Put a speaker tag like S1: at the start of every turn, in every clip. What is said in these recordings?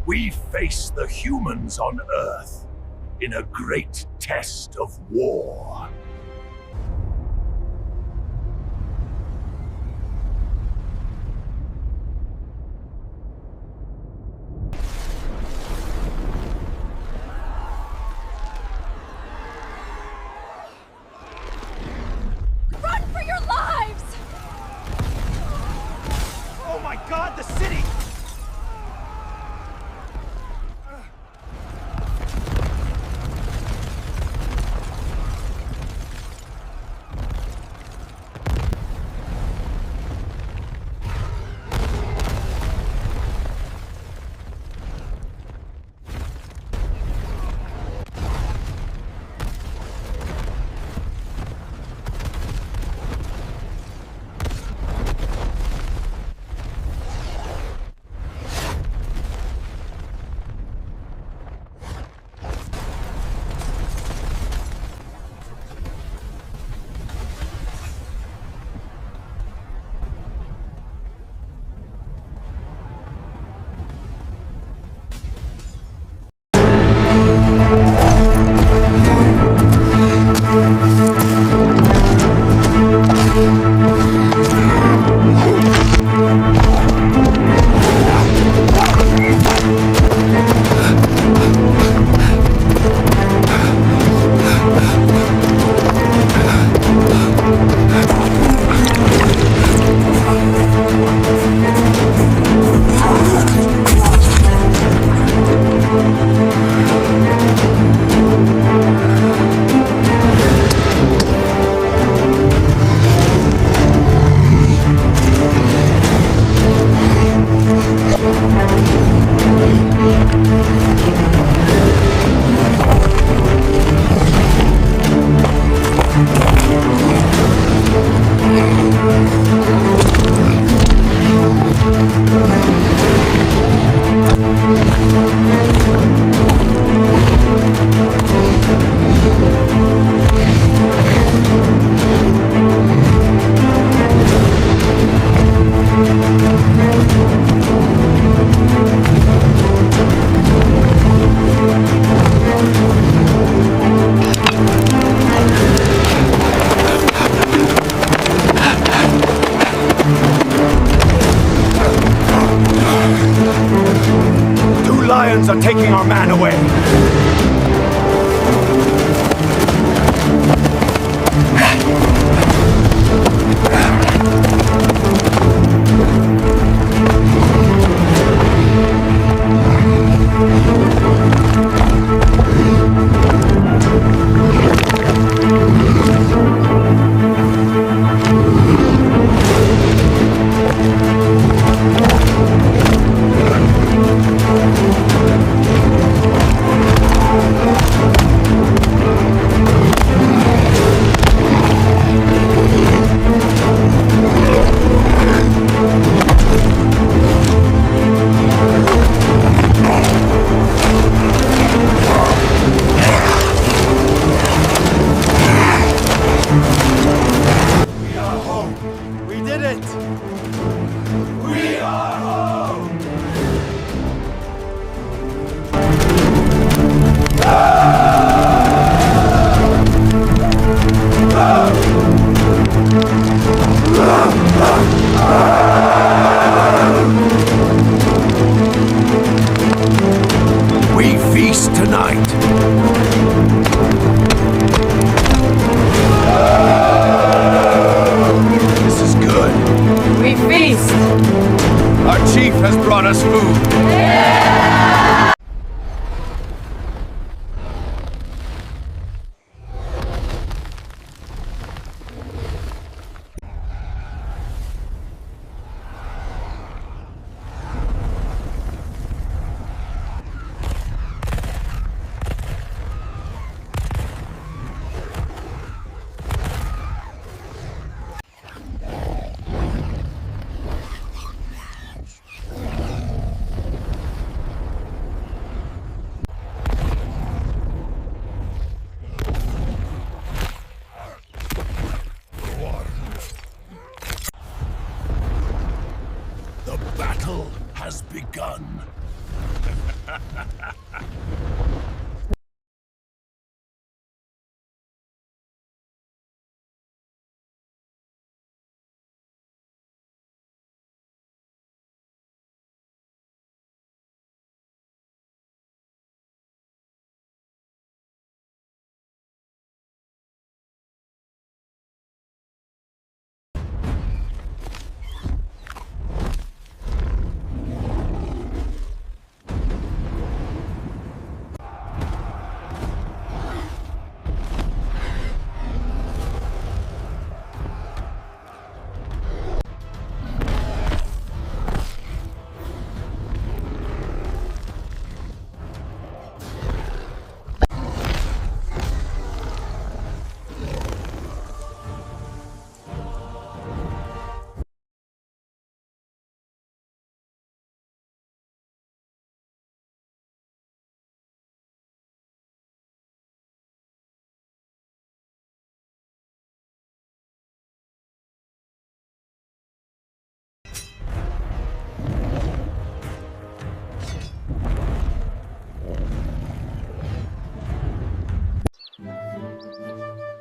S1: we face the humans on Earth in a great test of war.
S2: Run for your lives!
S3: Oh my God, the city!
S1: Lions are taking our man away. We feast tonight. This is good.
S2: We feast!
S1: Our chief has brought us food.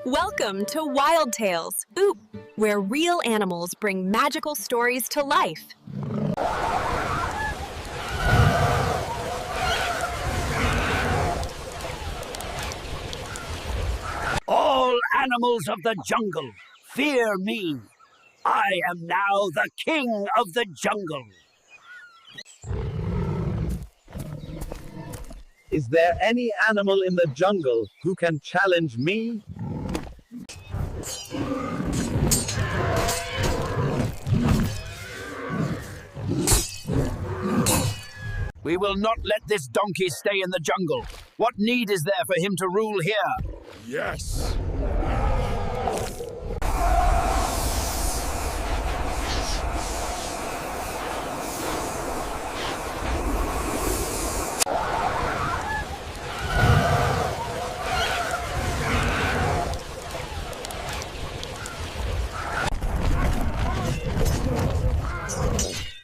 S2: Welcome to Wild Tales, where real animals bring magical stories to life.
S1: All animals of the jungle, fear me. I am now the king of the jungle.
S4: Is there any animal in the jungle who can challenge me?
S1: We will not let this donkey stay in the jungle. What need is there for him to rule here? Yes.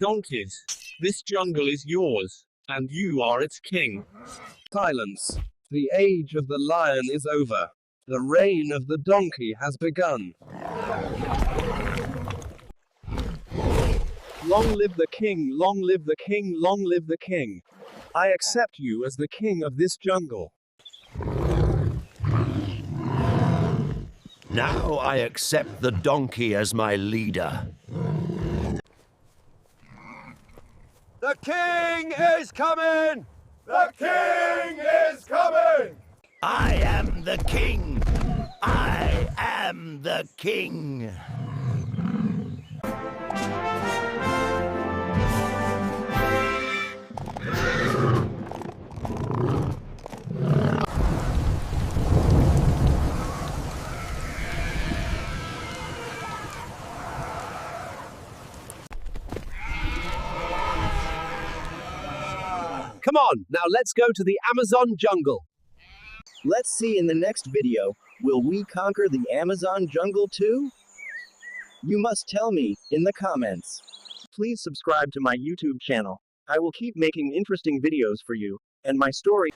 S4: Donkeys, this jungle is yours, and you are its king. Silence. The age of the lion is over. The reign of the donkey has begun. Long live the king, long live the king, long live the king. I accept you as the king of this jungle.
S1: Now I accept the donkey as my leader.
S3: The king is coming! The king is coming!
S1: I am the king. I am the king.
S4: Come on, now let's go to the Amazon jungle.
S5: Let's see in the next video, will we conquer the Amazon jungle too? You must tell me, in the comments. Please subscribe to my YouTube channel. I will keep making interesting videos for you, and my story.